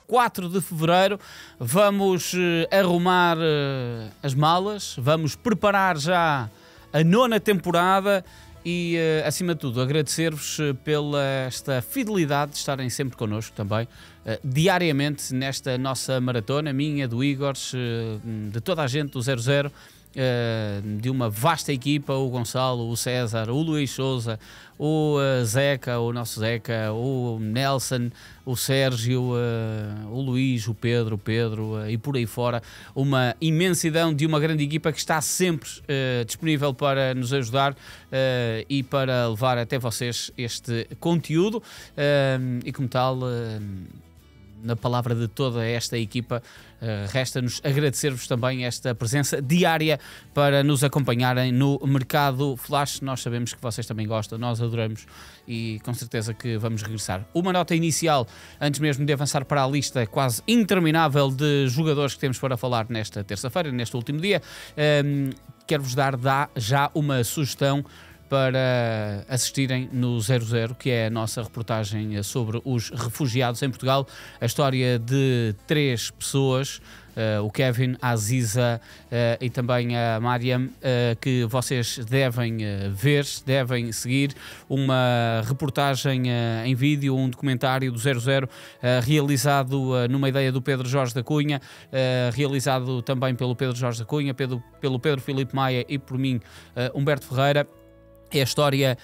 4 de fevereiro. Vamos arrumar as malas, vamos preparar já a 9ª temporada e, acima de tudo, agradecer-vos pela esta fidelidade de estarem sempre connosco também, diariamente nesta nossa maratona, minha, do Igor, de toda a gente do 00, de uma vasta equipa, o Gonçalo, o César, o Luís Souza, o Zeca, o nosso Zeca, o Nelson, o Sérgio, o Luís, o Pedro e por aí fora. Uma imensidão de uma grande equipa que está sempre disponível para nos ajudar e para levar até vocês este conteúdo e, como tal, na palavra de toda esta equipa, resta-nos agradecer-vos também esta presença diária para nos acompanharem no Mercado Flash. Nós sabemos que vocês também gostam, nós adoramos e com certeza que vamos regressar. Uma nota inicial, antes mesmo de avançar para a lista quase interminável de jogadores que temos para falar nesta terça-feira, neste último dia, quero-vos dar já uma sugestão para assistirem no 00, que é a nossa reportagem sobre os refugiados em Portugal, a história de 3 pessoas, o Kevin, a Aziza e também a Mariam, que vocês devem ver, devem seguir. Uma reportagem em vídeo, um documentário do 00, realizado numa ideia do Pedro Jorge da Cunha, realizado também pelo Pedro Jorge da Cunha, pelo Pedro Filipe Maia e por mim, Humberto Ferreira. É a história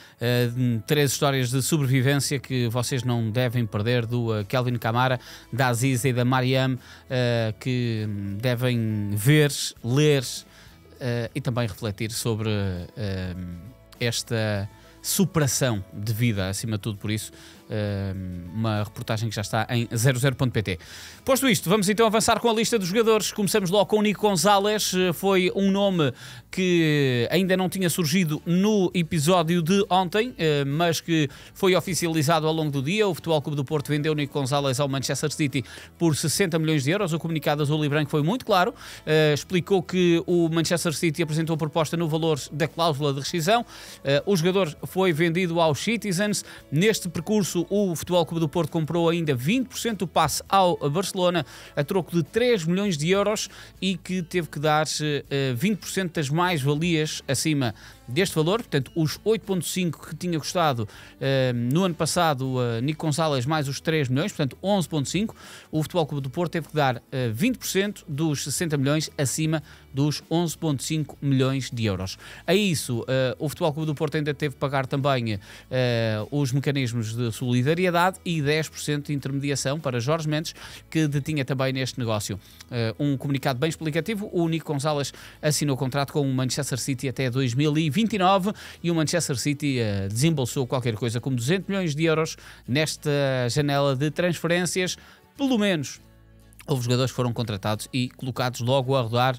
de 3 histórias de sobrevivência que vocês não devem perder, do Kelvin Camara, da Aziza e da Mariam, que devem ver, ler e também refletir sobre esta superação de vida, acima de tudo. Por isso, uma reportagem que já está em 00.pt. Posto isto, vamos então avançar com a lista dos jogadores. Começamos logo com o Nico Gonzalez. Foi um nome que ainda não tinha surgido no episódio de ontem, mas que foi oficializado ao longo do dia. O Futebol Clube do Porto vendeu o Nico Gonzalez ao Manchester City por 60 milhões de euros. O comunicado azul e branco foi muito claro. Explicou que o Manchester City apresentou proposta no valor da cláusula de rescisão. O jogador foi vendido aos Citizens. Neste percurso, o Futebol Clube do Porto comprou ainda 20% do passe ao Barcelona a troco de 3 milhões de euros e que teve que dar 20% das mais-valias acima deste valor. Portanto, os 8,5 que tinha custado no ano passado Nico Gonzalez, mais os 3 milhões, portanto 11,5. O Futebol Clube do Porto teve que dar 20% dos 60 milhões acima dos 11,5 milhões de euros. A isso, o Futebol Clube do Porto ainda teve que pagar também os mecanismos de solidariedade e 10% de intermediação para Jorge Mendes, que detinha também neste negócio. Um comunicado bem explicativo. O Nico Gonzalez assinou contrato com o Manchester City até 2029 e o Manchester City desembolsou qualquer coisa como 200 milhões de euros nesta janela de transferências. Pelo menos houve jogadores que foram contratados e colocados logo a rodar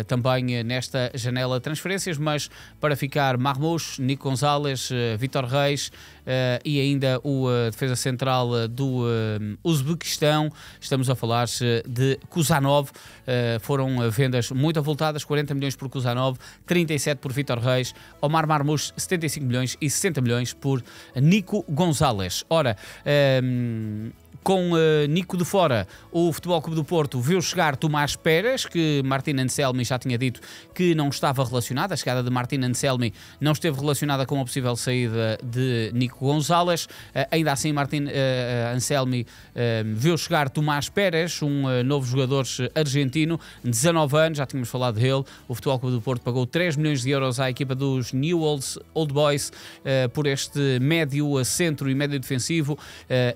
também nesta janela de transferências, mas para ficar Marmoush, Nico Gonzalez, Vítor Reis e ainda o defesa central do Uzbequistão, estamos a falar de Kuzanov. Foram vendas muito avultadas, 40 milhões por Kuzanov, 37 por Vítor Reis, Omar Marmoush 75 milhões e 60 milhões por Nico Gonzalez. Ora, com Nico de fora, o Futebol Clube do Porto viu chegar Tomás Pérez, que Martin Anselmi já tinha dito que não estava relacionado. A chegada de Martin Anselmi não esteve relacionada com a possível saída de Nico Gonzalez. Ainda assim, Martin Anselmi viu chegar Tomás Pérez, um novo jogador argentino, 19 anos, já tínhamos falado dele. O Futebol Clube do Porto pagou 3 milhões de euros à equipa dos Newell's Old Boys por este médio centro e médio defensivo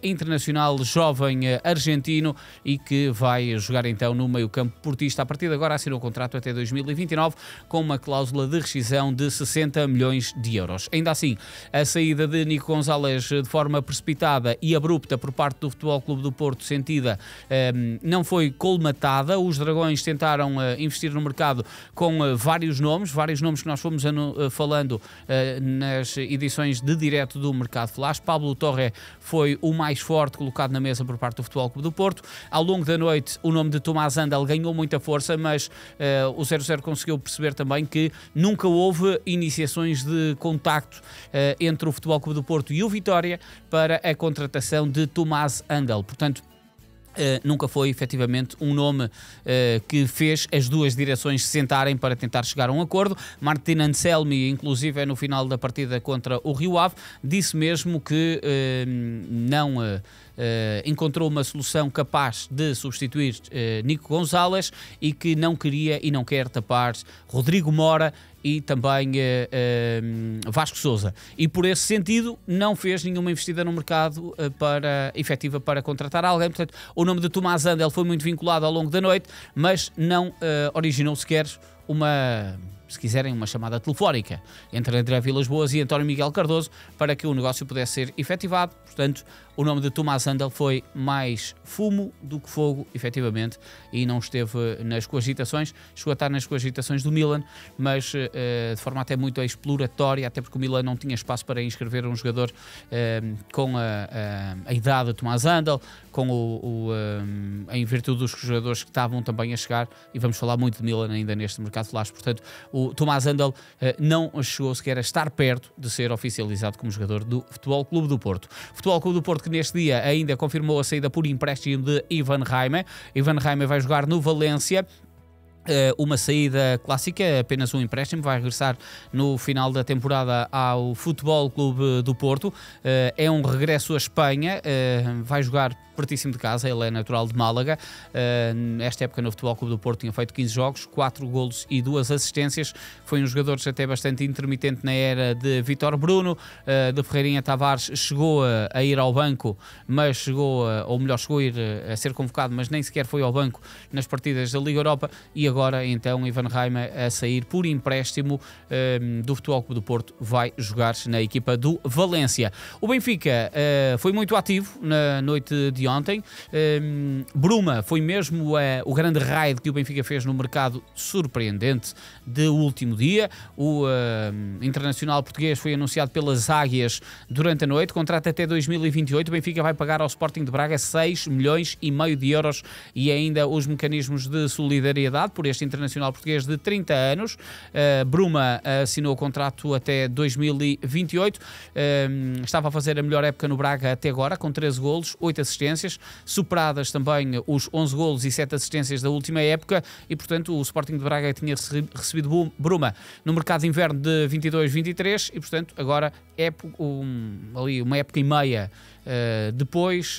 internacional jovem argentino e que vai jogar então no meio-campo portista. A partir de agora assinou o contrato até 2029 com uma cláusula de rescisão de 60 milhões de euros. Ainda assim, a saída de Nico Gonzalez de forma precipitada e abrupta por parte do Futebol Clube do Porto, sentida, não foi colmatada. Os Dragões tentaram investir no mercado com vários nomes que nós fomos falando nas edições de direto do Mercado Flash. Pablo Torre foi o mais forte colocado na mesa por parte do Futebol Clube do Porto. Ao longo da noite, o nome de Tomás Andal ganhou muita força, mas o 00 conseguiu perceber também que nunca houve iniciações de contacto entre o Futebol Clube do Porto e o Vitória para a contratação de Tomás Andal. Portanto, nunca foi efetivamente um nome que fez as duas direções se sentarem para tentar chegar a um acordo. Martin Anselmi, inclusive no final da partida contra o Rio Ave, disse mesmo que não encontrou uma solução capaz de substituir Nico Gonzalez e que não queria e não quer tapar Rodrigo Mora e também Vasco Sousa. E por esse sentido não fez nenhuma investida no mercado efetiva para contratar alguém. Portanto, o nome de Tomás Handel foi muito vinculado ao longo da noite, mas não originou sequer se quiserem, uma chamada telefónica entre André Vilas-Boas e António Miguel Cardoso para que o negócio pudesse ser efetivado. Portanto, o nome de Tomás Handel foi mais fumo do que fogo, efetivamente, e não esteve nas cogitações. Chegou a estar nas cogitações do Milan, mas de forma até muito exploratória, até porque o Milan não tinha espaço para inscrever um jogador com a idade de Tomás Handel, em virtude dos jogadores que estavam também a chegar, e vamos falar muito de Milan ainda neste mercado flash. Portanto, o Tomás Handel não chegou sequer a estar perto de ser oficializado como jogador do Futebol Clube do Porto. Futebol Clube do Porto que neste dia ainda confirmou a saída por empréstimo de Ivan Reimer. Ivan Reimer vai jogar no Valência. Uma saída clássica, apenas um empréstimo, vai regressar no final da temporada ao Futebol Clube do Porto. É um regresso à Espanha, vai jogar pertíssimo de casa, ele é natural de Málaga. Esta época no Futebol Clube do Porto tinha feito 15 jogos, 4 golos e 2 assistências. Foi um jogador até bastante intermitente na era de Vítor Bruno. De Ferreirinha Tavares chegou a ir ao banco, mas chegou a ir a ser convocado, mas nem sequer foi ao banco nas partidas da Liga Europa. E agora então Ivan Reimer a sair por empréstimo do Futebol Clube do Porto, vai jogar na equipa do Valência. O Benfica foi muito ativo na noite de ontem. Bruma foi mesmo o grande raid que o Benfica fez no mercado surpreendente de último dia. O internacional português foi anunciado pelas Águias durante a noite, contrato até 2028. O Benfica vai pagar ao Sporting de Braga 6,5 milhões de euros e ainda os mecanismos de solidariedade por este internacional português de 30 anos. Bruma assinou o contrato até 2028. Estava a fazer a melhor época no Braga até agora, com 13 golos, 8 assistências, superadas também os 11 golos e 7 assistências da última época, e portanto o Sporting de Braga tinha recebido Bruma no mercado de inverno de 22-23 e portanto agora ali uma época e meia depois,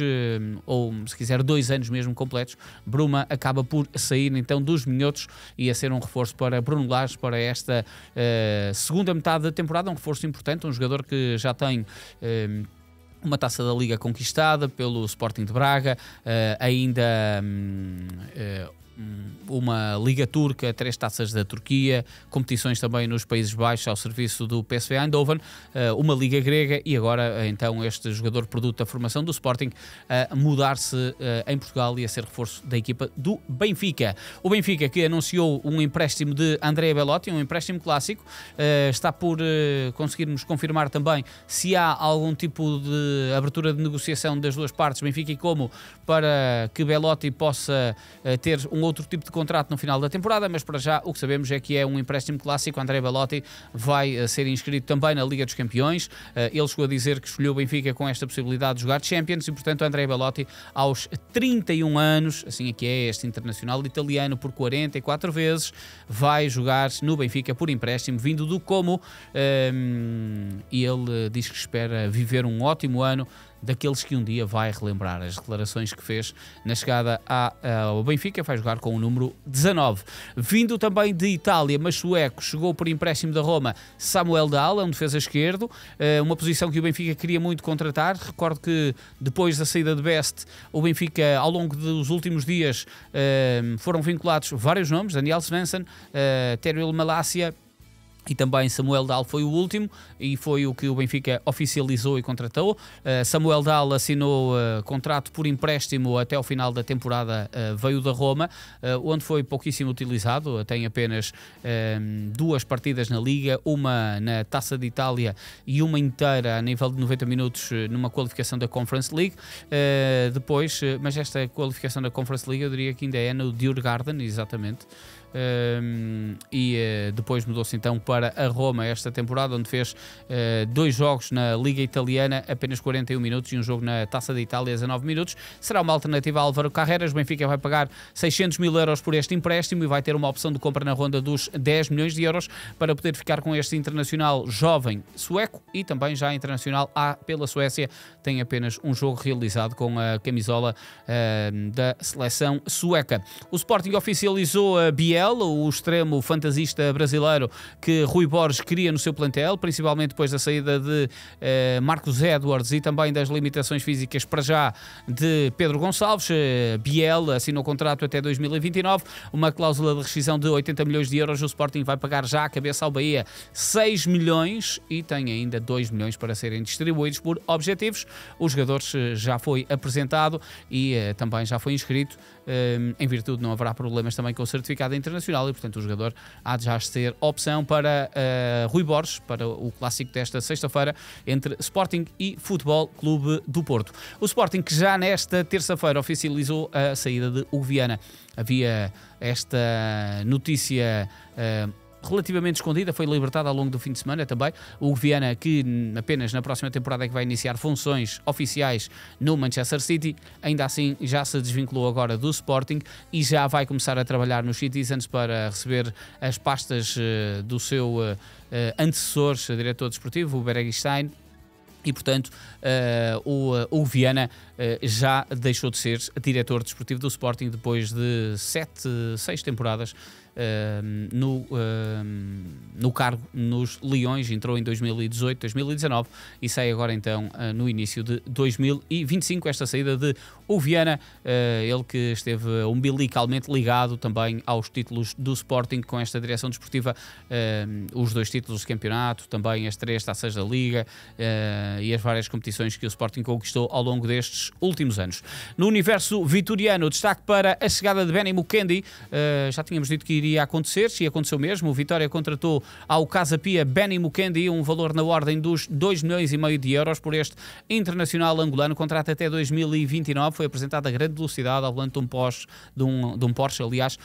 ou se quiser 2 anos mesmo completos, Bruma acaba por sair então dos minhotos e a ser um reforço para Bruno Lage para esta segunda metade da temporada, um reforço importante, um jogador que já tem uma taça da Liga conquistada pelo Sporting de Braga, ainda uma Liga Turca, 3 taças da Turquia, competições também nos Países Baixos ao serviço do PSV Eindhoven, uma Liga Grega e agora então este jogador produto da formação do Sporting a mudar-se em Portugal e a ser reforço da equipa do Benfica. O Benfica que anunciou um empréstimo de Andrea Belotti, um empréstimo clássico, está por conseguirmos confirmar também se há algum tipo de abertura de negociação das duas partes, Benfica e Como, para que Belotti possa ter um outro tipo de contrato no final da temporada, mas para já o que sabemos é que é um empréstimo clássico. André Belotti vai ser inscrito também na Liga dos Campeões. Ele chegou a dizer que escolheu o Benfica com esta possibilidade de jogar Champions e, portanto, André Belotti, aos 31 anos, assim é que é este internacional italiano por 44 vezes, vai jogar no Benfica por empréstimo, vindo do Como, e ele diz que espera viver um ótimo ano, daqueles que um dia vai relembrar. As declarações que fez na chegada ao Benfica, vai jogar com o número 19. Vindo também de Itália, mas sueco, chegou por empréstimo da Roma Samuel Dahl, um defesa esquerdo, uma posição que o Benfica queria muito contratar. Recordo que depois da saída de Best, o Benfica ao longo dos últimos dias foram vinculados vários nomes, Daniel Svensson, Teruel Malacia, e também Samuel Dahl foi o último e foi o que o Benfica oficializou e contratou. Samuel Dahl assinou contrato por empréstimo até ao final da temporada, veio da Roma, onde foi pouquíssimo utilizado, tem apenas 2 partidas na Liga, uma na Taça de Itália e uma inteira a nível de 90 minutos numa qualificação da Conference League. Depois, mas esta qualificação da Conference League eu diria que ainda é no Djurgården, exatamente. e depois mudou-se então para a Roma esta temporada, onde fez 2 jogos na Liga Italiana, apenas 41 minutos, e um jogo na Taça da Itália, 19 minutos. Será uma alternativa a Álvaro Carreras. O Benfica vai pagar 600 mil euros por este empréstimo e vai ter uma opção de compra na ronda dos 10 milhões de euros para poder ficar com este internacional jovem sueco e também já internacional pela Suécia. Tem apenas um jogo realizado com a camisola da seleção sueca. O Sporting oficializou a Biel, o extremo fantasista brasileiro que Rui Borges queria no seu plantel, principalmente depois da saída de Marcos Edwards e também das limitações físicas para já de Pedro Gonçalves. Biel assinou contrato até 2029, uma cláusula de rescisão de 80 milhões de euros. O Sporting vai pagar já à cabeça ao Bahia 6 milhões e tem ainda 2 milhões para serem distribuídos por objetivos. O jogador já foi apresentado e também já foi inscrito. Em virtude, não haverá problemas também com o certificado internacional e, portanto, o jogador há de já ser opção para Rui Borges, para o clássico desta sexta-feira entre Sporting e Futebol Clube do Porto. O Sporting, que já nesta terça-feira oficializou a saída de Hugo Viana. Havia esta notícia relativamente escondida, foi libertada ao longo do fim de semana também. O Hugo Viana, que apenas na próxima temporada é que vai iniciar funções oficiais no Manchester City, ainda assim já se desvinculou agora do Sporting e já vai começar a trabalhar nos Citizens para receber as pastas do seu antecessor, diretor desportivo, o Bereguistein. E, portanto, o Viana já deixou de ser diretor desportivo do Sporting depois de 6 temporadas no cargo nos Leões. Entrou em 2018, 2019 e sai agora então no início de 2025. Esta saída de Viana, ele que esteve umbilicalmente ligado também aos títulos do Sporting com esta direção desportiva, os 2 títulos de campeonato, também as 3 taças da Liga e as várias competições que o Sporting conquistou ao longo destes últimos anos. No universo vitoriano, destaque para a chegada de Benny Mukendi. Já tínhamos dito que iria acontecer, e aconteceu mesmo. O Vitória contratou ao Casa Pia Benny Mukendi, um valor na ordem dos 2,5 milhões de euros por este internacional angolano. Contrato até 2029, foi apresentado a grande velocidade ao volante de um Porsche, aliás,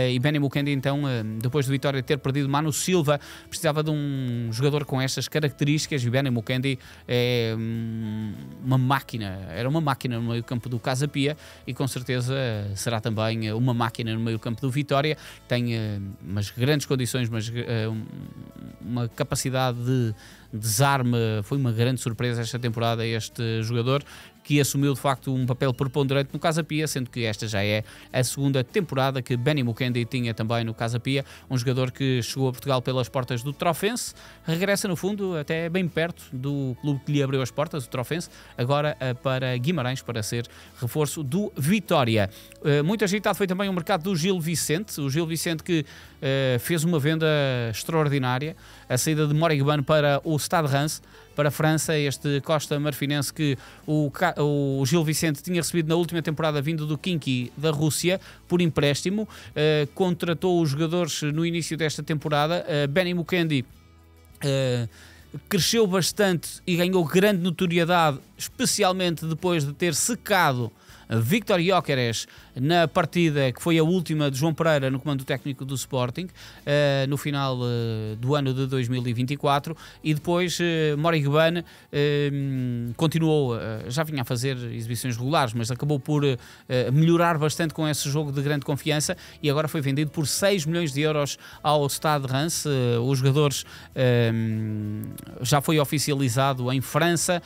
e Benny Mukendi, então, depois do Vitória ter perdido Manu Silva, precisava de um jogador com estas características, e Benny Mukendi é uma máquina, era uma máquina no meio campo do Casa Pia e com certeza será também uma máquina no meio campo do Vitória. Tem umas grandes condições, mas uma capacidade de desarme. Foi uma grande surpresa esta temporada este jogador, que assumiu de facto um papel preponderante no Casa Pia, sendo que esta já é a segunda temporada que Benny Mukendi tinha também no Casa Pia. Um jogador que chegou a Portugal pelas portas do Trofense, regressa no fundo até bem perto do clube que lhe abriu as portas, o Trofense, agora para Guimarães, para ser reforço do Vitória. Muito agitado foi também o mercado do Gil Vicente, o Gil Vicente que fez uma venda extraordinária, a saída de Morigban para o Stade Reims, para a França. Este Costa Marfinense que o Gil Vicente tinha recebido na última temporada, vindo do Khimki da Rússia por empréstimo, contratou os jogadores no início desta temporada. Benny Mukendi cresceu bastante e ganhou grande notoriedade, especialmente depois de ter secado Victor Gyökeres na partida que foi a última de João Pereira no comando técnico do Sporting, no final do ano de 2024, e depois Morigban continuou, já vinha a fazer exibições regulares, mas acabou por melhorar bastante com esse jogo de grande confiança e agora foi vendido por 6 milhões de euros ao Stade Reims. Os jogadores já foi oficializado em França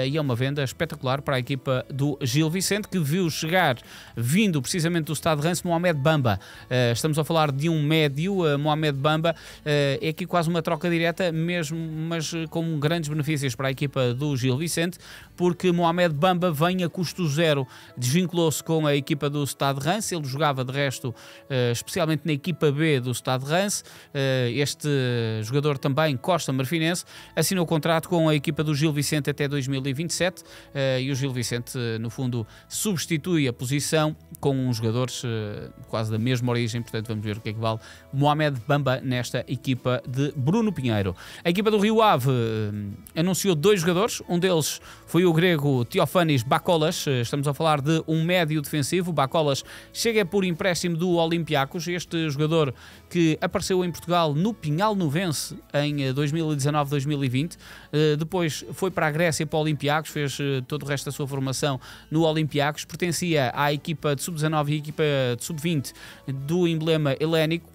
e é uma venda espetacular para a equipa do Gil Vicente, que viu chegar, vindo precisamente do Stade Reims, Mohamed Bamba. Estamos a falar de um médio. Mohamed Bamba é aqui quase uma troca direta mesmo, mas com grandes benefícios para a equipa do Gil Vicente, porque Mohamed Bamba vem a custo zero, desvinculou-se com a equipa do Stade Reims. Ele jogava de resto especialmente na equipa B do Stade Reims. Este jogador também, Costa Marfinense, assinou contrato com a equipa do Gil Vicente até 2027 e o Gil Vicente no fundo substituiu substitui a posição com uns jogadores quase da mesma origem, portanto vamos ver o que é que vale Mohamed Bamba nesta equipa de Bruno Pinheiro. A equipa do Rio Ave anunciou 2 jogadores, um deles foi o grego Teofanis Bacolas, estamos a falar de um médio defensivo. Bacolas chega por empréstimo do Olympiacos, este jogador que apareceu em Portugal no Pinhal Novense em 2019-2020, depois foi para a Grécia, para o Olympiacos, fez todo o resto da sua formação no Olympiacos, pertencia à equipa de sub-19 e equipa de sub-20 do emblema helénico,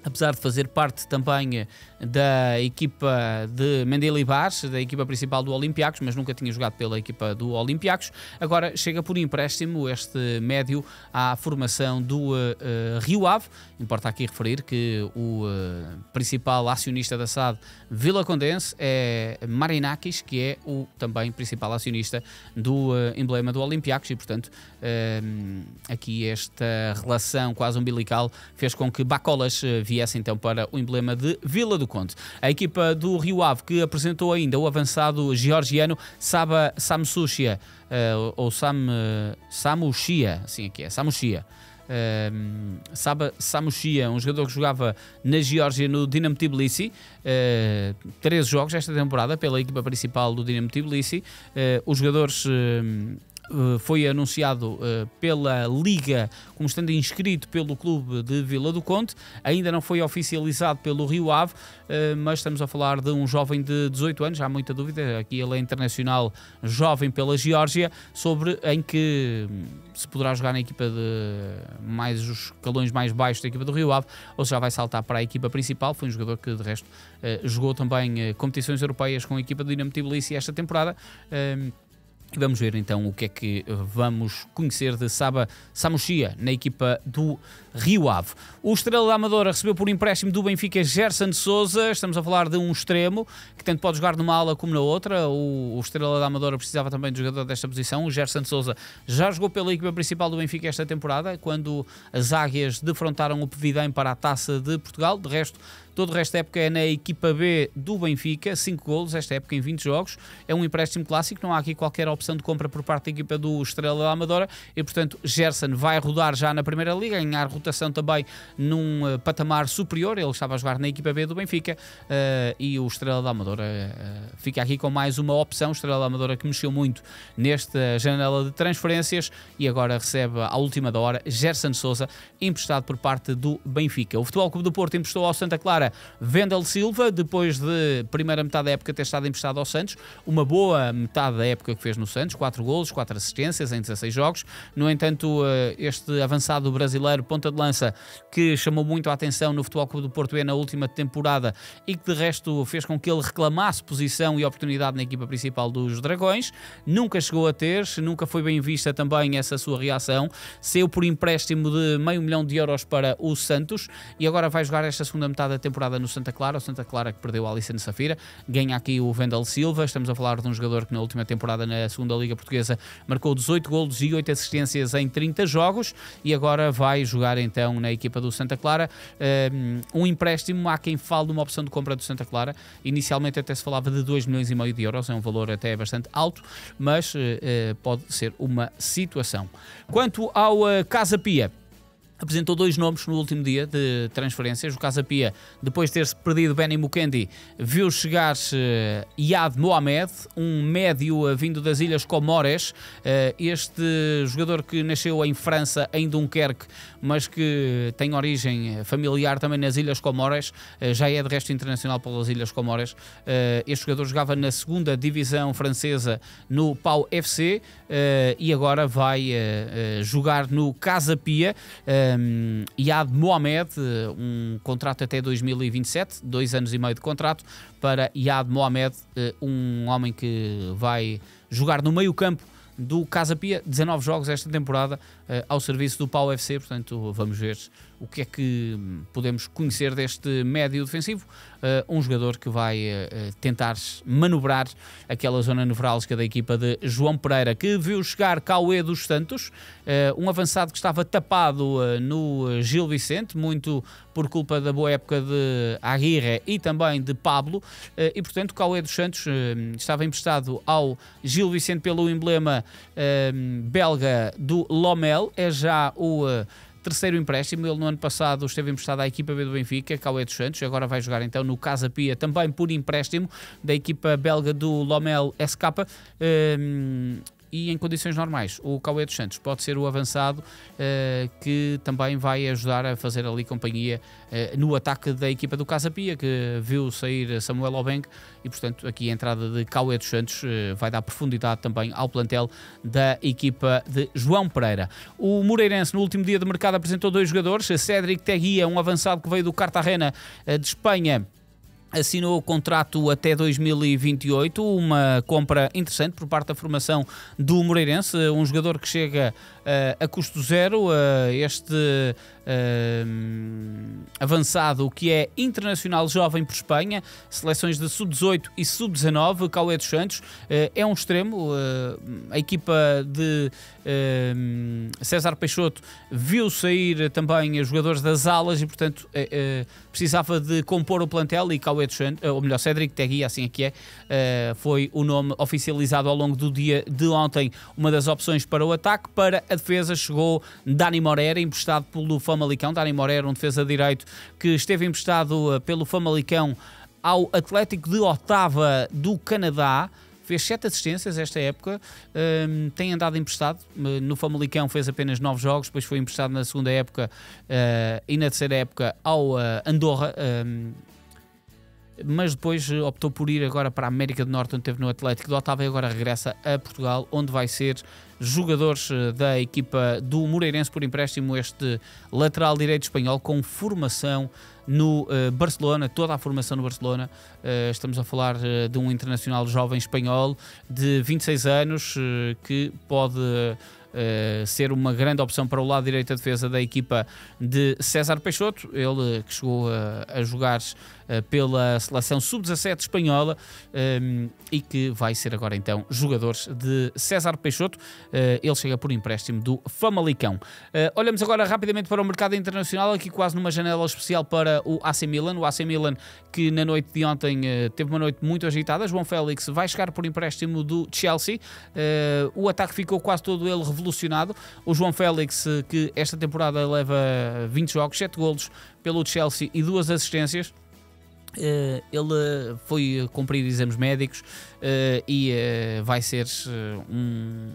apesar de fazer parte também da equipa de Mendilibar, da equipa principal do Olympiacos, mas nunca tinha jogado pela equipa do Olympiacos. Agora chega por empréstimo este médio à formação do Rio Ave. Importa aqui referir que o principal acionista da SAD Vilacondense é Marinakis, que é o também principal acionista do emblema do Olympiacos, e portanto aqui esta relação quase umbilical fez com que Bacolas viesse então para o emblema de Vila do Conde. A equipa do Rio Ave, que apresentou ainda o avançado georgiano Saba Samushia, ou Samushia, assim aqui é, Samushia. Saba Samushia, um jogador que jogava na Geórgia no Dinamo Tbilisi, 13 jogos esta temporada pela equipa principal do Dinamo Tbilisi. Os jogadores foi anunciado pela Liga como estando inscrito pelo clube de Vila do Conde, ainda não foi oficializado pelo Rio Ave, mas estamos a falar de um jovem de 18 anos, há muita dúvida, aqui ele é internacional jovem pela Geórgia, sobre em que se poderá jogar na equipa de mais os escalões mais baixos da equipa do Rio Ave, ou se já vai saltar para a equipa principal. Foi um jogador que de resto jogou também competições europeias com a equipa do Dinamo Tbilisi esta temporada. Vamos ver então o que é que vamos conhecer de Saba Samushia na equipa do Rio Ave. O Estrela da Amadora recebeu por empréstimo do Benfica Gerson Sousa. Estamos a falar de um extremo que tanto pode jogar numa ala como na outra. O Estrela da Amadora precisava também de jogador desta posição. O Gerson Sousa já jogou pela equipa principal do Benfica esta temporada, quando as Águias defrontaram o Pevidém para a Taça de Portugal. De resto, todo o resto da época é na equipa B do Benfica, 5 golos esta época em 20 jogos. É um empréstimo clássico, não há aqui qualquer opção de compra por parte da equipa do Estrela da Amadora e, portanto, Gerson vai rodar já na Primeira Liga, ganhar rotação também num patamar superior. Ele estava a jogar na equipa B do Benfica e o Estrela da Amadora fica aqui com mais uma opção. O Estrela da Amadora que mexeu muito nesta janela de transferências e agora recebe à última da hora Gerson Sousa, emprestado por parte do Benfica. O Futebol Clube do Porto emprestou ao Santa Clara Wendel Silva, depois de primeira metade da época ter estado emprestado ao Santos, uma boa metade da época que fez no Santos, 4 golos, 4 assistências em 16 jogos. No entanto, este avançado brasileiro, ponta de lança, que chamou muito a atenção no Futebol Clube do Porto na última temporada e que de resto fez com que ele reclamasse posição e oportunidade na equipa principal dos Dragões, nunca chegou a ter, nunca foi bem vista também essa sua reação. Saiu por empréstimo de €500 mil para o Santos e agora vai jogar esta segunda metade da temporada no Santa Clara. O Santa Clara que perdeu a Alison Safira, ganha aqui o Wendel Silva. Estamos a falar de um jogador que na última temporada na segunda Liga Portuguesa marcou 18 golos e 8 assistências em 30 jogos e agora vai jogar então na equipa do Santa Clara. Um empréstimo, há quem fale de uma opção de compra do Santa Clara. Inicialmente até se falava de €2,5 milhões, é um valor até bastante alto, mas pode ser uma situação. Quanto ao Casa Pia, apresentou 2 nomes no último dia de transferências. O Casa Pia, depois de ter-se perdido Benny Mukendi, viu chegar Iyad Mohamed, um médio vindo das Ilhas Comores. Este jogador que nasceu em França, em Dunkerque, mas que tem origem familiar também nas Ilhas Comores, já é de resto internacional pelas Ilhas Comores. Este jogador jogava na 2ª divisão francesa no Pau FC e agora vai jogar no Casa Pia. Iyad Mohamed, um contrato até 2027, 2 anos e meio de contrato para Iyad Mohamed, um homem que vai jogar no meio campo do Casa Pia, 19 jogos esta temporada ao serviço do Pau FC, portanto vamos ver o que é que podemos conhecer deste médio defensivo? Um jogador que vai tentar manobrar aquela zona nevrálgica da equipa de João Pereira, que viu chegar Cauê dos Santos, um avançado que estava tapado no Gil Vicente, muito por culpa da boa época de Aguirre e também de Pablo, e portanto Cauê dos Santos estava emprestado ao Gil Vicente pelo emblema belga do Lommel, é já o terceiro empréstimo. Ele no ano passado esteve emprestado à equipa B do Benfica, Cauê dos Santos, agora vai jogar então no Casa Pia, também por empréstimo da equipa belga do Lommel SK. E em condições normais, o Cauê dos Santos pode ser o avançado que também vai ajudar a fazer ali companhia no ataque da equipa do Casa Pia, que viu sair Samuel Obeng, e portanto aqui a entrada de Cauê dos Santos vai dar profundidade também ao plantel da equipa de João Pereira. O Moreirense no último dia de mercado apresentou 2 jogadores, Cédric Teguia, um avançado que veio do Cartagena de Espanha, assinou o contrato até 2028, uma compra interessante por parte da formação do Moreirense, um jogador que chega a custo zero, este avançado que é internacional jovem por Espanha, seleções de sub-18 e sub-19, Cauê dos Santos, é um extremo, a equipa de César Peixoto viu sair também jogadores das alas e portanto precisava de compor o plantel, e Cauê dos Santos, ou melhor, Cédric Teguia, assim aqui foi o nome oficializado ao longo do dia de ontem, uma das opções para o ataque. Para a defesa chegou Dani Moreira, emprestado pelo Famalicão. Dani Moreira, um defesa de direito que esteve emprestado pelo Famalicão ao Atlético de Ottawa do Canadá, fez 7 assistências esta época, tem andado emprestado, no Famalicão fez apenas 9 jogos, depois foi emprestado na segunda época e na terceira época ao Andorra, mas depois optou por ir agora para a América do Norte, onde esteve no Atlético de Ottawa, e agora regressa a Portugal, onde vai ser jogadores da equipa do Moreirense por empréstimo, este lateral direito espanhol com formação no Barcelona, toda a formação no Barcelona. Estamos a falar de um internacional jovem espanhol de 26 anos que pode ser uma grande opção para o lado direito da defesa da equipa de César Peixoto, ele que chegou a jogar pela seleção sub-17 espanhola e que vai ser agora então jogador de César Peixoto. Ele chega por empréstimo do Famalicão. Olhamos agora rapidamente para o mercado internacional, aqui quase numa janela especial para o AC Milan. O AC Milan que na noite de ontem teve uma noite muito agitada. João Félix vai chegar por empréstimo do Chelsea. O ataque ficou quase todo ele revolucionado. O João Félix, que esta temporada leva 20 jogos, 7 golos pelo Chelsea e 2 assistências. Ele foi cumprir exames médicos e vai ser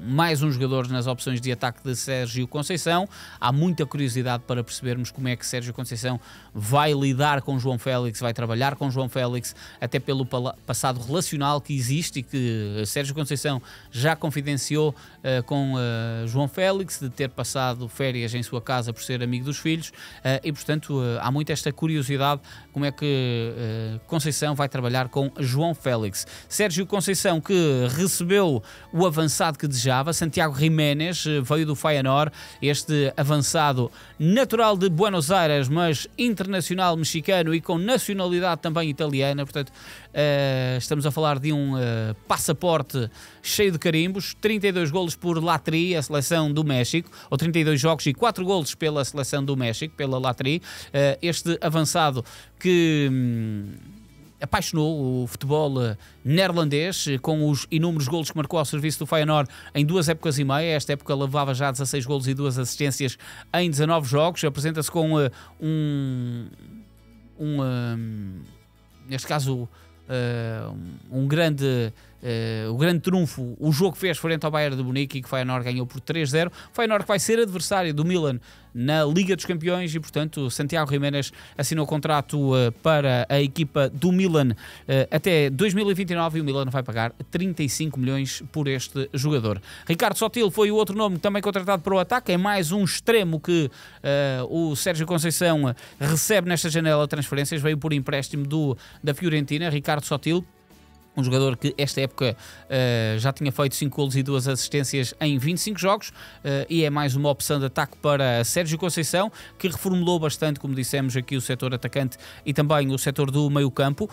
mais um jogador nas opções de ataque de Sérgio Conceição. Há muita curiosidade para percebermos como é que Sérgio Conceição vai lidar com João Félix, vai trabalhar com João Félix, até pelo passado relacional que existe e que Sérgio Conceição já confidenciou com João Félix, de ter passado férias em sua casa por ser amigo dos filhos, e portanto há muito esta curiosidade como é que Conceição vai trabalhar com João Félix. Sérgio Conceição, que recebeu o avançado que desejava, Santiago Jiménez, veio do Feyenoord, este avançado natural de Buenos Aires, mas internacional mexicano e com nacionalidade também italiana, portanto estamos a falar de um passaporte cheio de carimbos, 32 golos por Latri, a seleção do México, ou 32 jogos e 4 golos pela seleção do México, pela Latri, este avançado que apaixonou o futebol neerlandês com os inúmeros golos que marcou ao serviço do Feyenoord em 2 épocas e meia. Esta época levava já 16 golos e 2 assistências em 19 jogos. Apresenta-se com neste caso o grande trunfo, o jogo que fez frente ao Bayern de Munique e que o Feyenoord ganhou por 3-0. O Feyenoord que vai ser adversário do Milan na Liga dos Campeões e, portanto, Santiago Jiménez assinou contrato para a equipa do Milan até 2029 e o Milan vai pagar 35 milhões por este jogador. Ricardo Sotil foi o outro nome também contratado para o ataque, é mais um extremo que o Sérgio Conceição recebe nesta janela de transferências, veio por empréstimo da Fiorentina, Ricardo Sotil. Um jogador que esta época já tinha feito 5 golos e 2 assistências em 25 jogos e é mais uma opção de ataque para Sérgio Conceição, que reformulou bastante, como dissemos aqui, o setor atacante e também o setor do meio campo.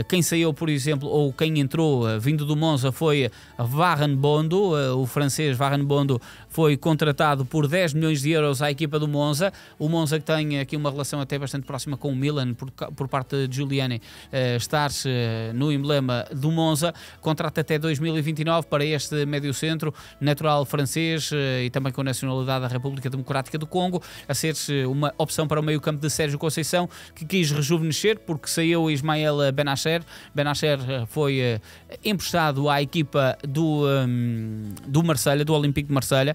Quem saiu, por exemplo, ou quem entrou vindo do Monza foi Warren Bondo. O francês Warren Bondo foi contratado por 10 milhões de euros à equipa do Monza. O Monza, que tem aqui uma relação até bastante próxima com o Milan por parte de Giuliani, estar no emblema do Monza, contrato até 2029 para este médio-centro, natural francês e também com nacionalidade da República Democrática do Congo, a ser uma opção para o meio-campo de Sérgio Conceição, que quis rejuvenescer porque saiu Ismael Benacer. Benacer foi emprestado à equipa do Marselha, do Olympique de Marselha,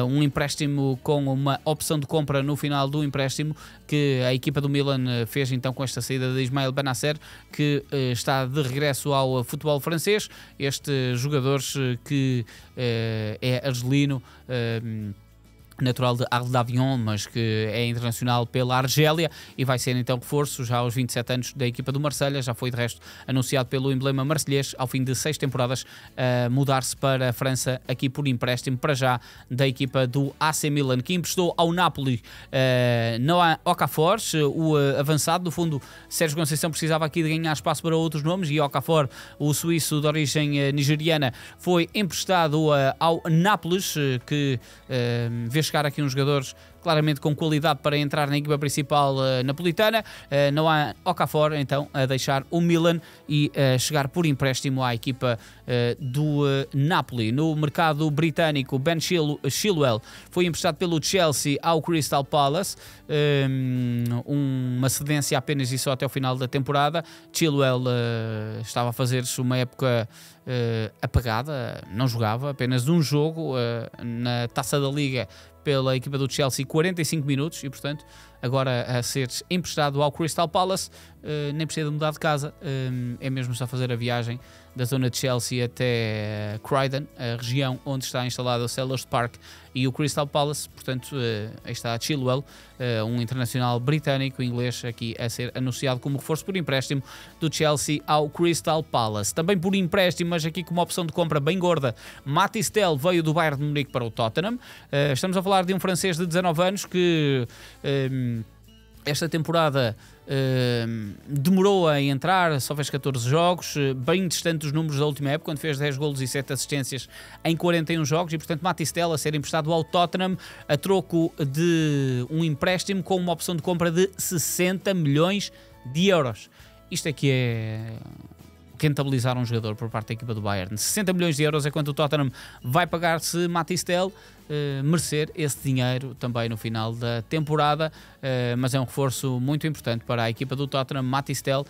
um empréstimo com uma opção de compra no final do empréstimo que a equipa do Milan fez então com esta saída de Ismael Benacer, que está de regresso ao futebol francês. Este jogador que é argelino, natural de Arles d'Avion, mas que é internacional pela Argélia e vai ser então reforço já aos 27 anos da equipa do Marselha. Já foi de resto anunciado pelo emblema marselhês ao fim de 6 temporadas mudar-se para a França aqui por empréstimo para já da equipa do AC Milan, que emprestou ao Napoli Noah Okafor, o avançado. No fundo, Sérgio Conceição precisava aqui de ganhar espaço para outros nomes e Okafor, o suíço de origem nigeriana, foi emprestado ao Nápoles, que vê chegar aqui uns jogadores claramente com qualidade para entrar na equipa principal napolitana. Não há Okafor então a deixar o Milan e chegar por empréstimo à equipa do Napoli. No mercado britânico, Ben Chilwell foi emprestado pelo Chelsea ao Crystal Palace, uma cedência apenas e só até o final da temporada. Chilwell estava a fazer-se uma época apagada, não jogava, apenas um jogo na Taça da Liga pela equipa do Chelsea, 45 minutos, e portanto agora a ser emprestado ao Crystal Palace. Nem precisa de mudar de casa, é mesmo só fazer a viagem da zona de Chelsea até Croydon, a região onde está instalado o Selhurst Park e o Crystal Palace. Portanto, aí está Chilwell, um internacional britânico, inglês, aqui a ser anunciado como reforço por empréstimo do Chelsea ao Crystal Palace. Também por empréstimo, mas aqui com uma opção de compra bem gorda, Mathys Tel veio do Bayern de Munique para o Tottenham. Estamos a falar de um francês de 19 anos que esta temporada demorou a entrar, só fez 14 jogos, bem distante dos números da última época, quando fez 10 golos e 7 assistências em 41 jogos, e portanto Mathys Tel a ser emprestado ao Tottenham a troco de um empréstimo com uma opção de compra de 60 milhões de euros. Isto é que é rentabilizar um jogador por parte da equipa do Bayern. 60 milhões de euros é quanto o Tottenham vai pagar se Mathys Tel merecer esse dinheiro também no final da temporada, mas é um reforço muito importante para a equipa do Tottenham. Mathys Tel,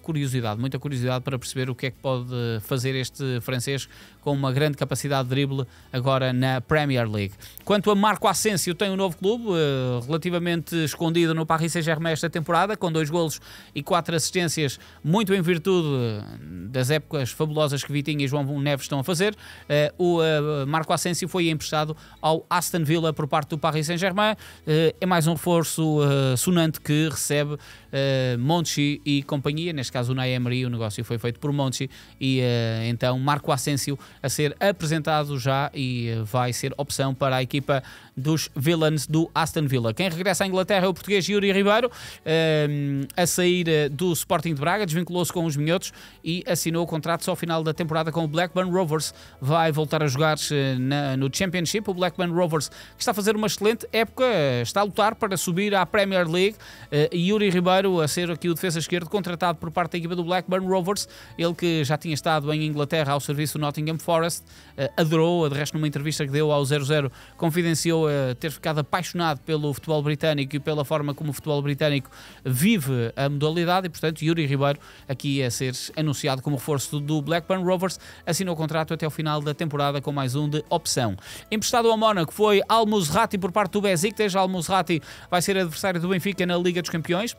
curiosidade, muita curiosidade para perceber o que é que pode fazer este francês com uma grande capacidade de drible agora na Premier League. Quanto a Marco Asensio, tem um novo clube, relativamente escondido no Paris Saint-Germain esta temporada, com 2 golos e 4 assistências, muito em virtude das épocas fabulosas que Vitinha e João Neves estão a fazer. O Marco Asensio foi emprestado ao Aston Villa por parte do Paris Saint-Germain. É mais um reforço sonante que recebe Monchi e companhia, neste caso o Unai Emery. O negócio foi feito por Monchi e então Marco Asensio a ser apresentado já e vai ser opção para a equipa dos Villains do Aston Villa. Quem regressa à Inglaterra é o português Yuri Ribeiro, a sair do Sporting de Braga, desvinculou-se com os minhotos e assinou o contrato só ao final da temporada com o Blackburn Rovers. Vai voltar a jogar no Championship. O Blackburn Rovers, que está a fazer uma excelente época, está a lutar para subir à Premier League. Yuri Ribeiro a ser aqui o defesa esquerdo contratado por parte da equipa do Blackburn Rovers, ele que já tinha estado em Inglaterra ao serviço do Nottingham Forest, adorou, de resto numa entrevista que deu ao 00 confidenciou ter ficado apaixonado pelo futebol britânico e pela forma como o futebol britânico vive a modalidade, e portanto Yuri Ribeiro aqui a ser anunciado como reforço do Blackburn Rovers, assinou o contrato até ao final da temporada com mais um de opção. Emprestado ao Mónaco foi Al Musrati por parte do Besiktas. Al Musrati vai ser adversário do Benfica na Liga dos Campeões.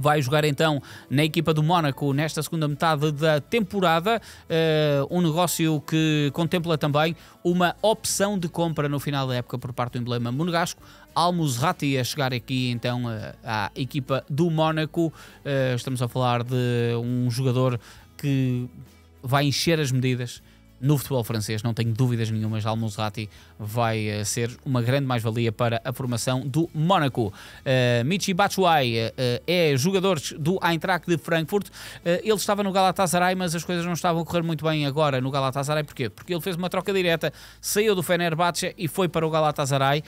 Vai jogar então na equipa do Mónaco nesta segunda metade da temporada, um negócio que contempla também uma opção de compra no final da época por parte do emblema monegasco. Al Musrati a chegar aqui então à equipa do Mónaco. Estamos a falar de um jogador que vai encher as medidas no futebol francês, não tenho dúvidas nenhumas. Al-Musrati vai ser uma grande mais-valia para a formação do Mónaco. Michy Batshuayi é jogador do Eintracht de Frankfurt. Ele estava no Galatasaray, mas as coisas não estavam a correr muito bem agora no Galatasaray. Porquê? Porque ele fez uma troca direta, saiu do Fenerbahçe e foi para o Galatasaray.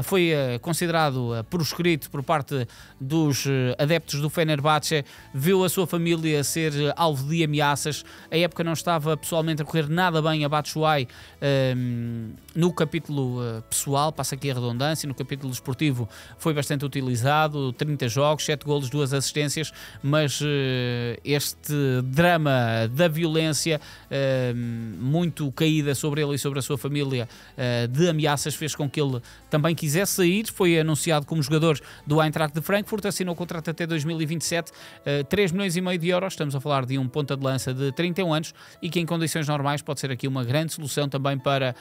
Foi considerado proscrito por parte dos adeptos do Fenerbahçe, viu a sua família ser alvo de ameaças. A época não estava pessoalmente a correr nada bem a Batshuayi no capítulo pessoal, passa aqui a redundância, no capítulo desportivo foi bastante utilizado, 30 jogos, 7 golos, 2 assistências, mas este drama da violência muito caída sobre ele e sobre a sua família de ameaças fez com que ele também quisesse sair. Foi anunciado como jogador do Eintracht de Frankfurt, assinou o contrato até 2027, 3 milhões e meio de euros, estamos a falar de um ponta de lança de 31 anos e que em condições normais pode ser aqui uma grande solução também para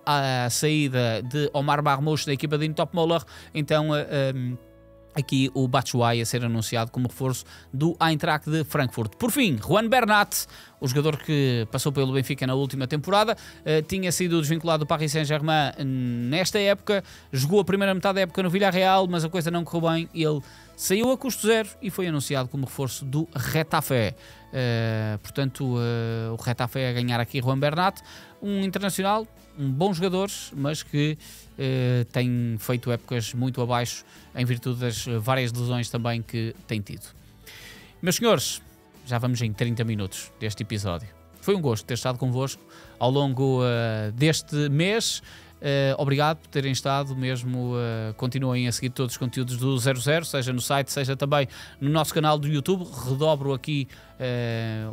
a saída de Omar Marmouche da equipa de Topmoller. Então aqui o Batshuayi a ser anunciado como reforço do Eintracht de Frankfurt. Por fim, Juan Bernat, o jogador que passou pelo Benfica na última temporada, tinha sido desvinculado do Paris Saint-Germain nesta época, jogou a primeira metade da época no Villarreal, mas a coisa não correu bem, ele saiu a custo zero e foi anunciado como reforço do Getafe. Portanto, o Getafe a ganhar aqui Juan Bernat, um internacional, um bom jogador, mas que tem feito épocas muito abaixo em virtude das várias lesões também que tem tido. Meus senhores, já vamos em 30 minutos deste episódio. Foi um gosto ter estado convosco ao longo deste mês. Obrigado por terem estado, mesmo continuem a seguir todos os conteúdos do 00, seja no site, seja também no nosso canal do YouTube. Redobro aqui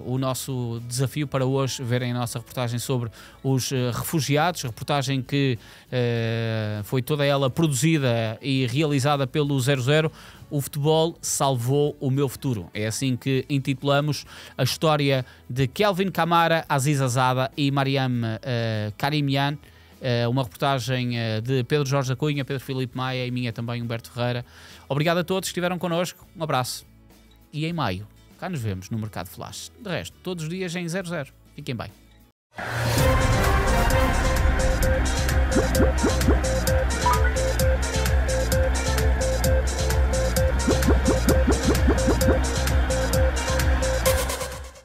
o nosso desafio para hoje, verem a nossa reportagem sobre os refugiados, reportagem que foi toda ela produzida e realizada pelo 00. O futebol salvou o meu futuro. É assim que intitulamos a história de Kelvin Kamara, Aziz Azada e Mariam Karimian. Uma reportagem de Pedro Jorge da Cunha, Pedro Filipe Maia e minha também, Humberto Ferreira. Obrigado a todos que estiveram connosco, um abraço e em maio cá nos vemos no Mercado Flash. De resto, todos os dias em 00. Fiquem bem.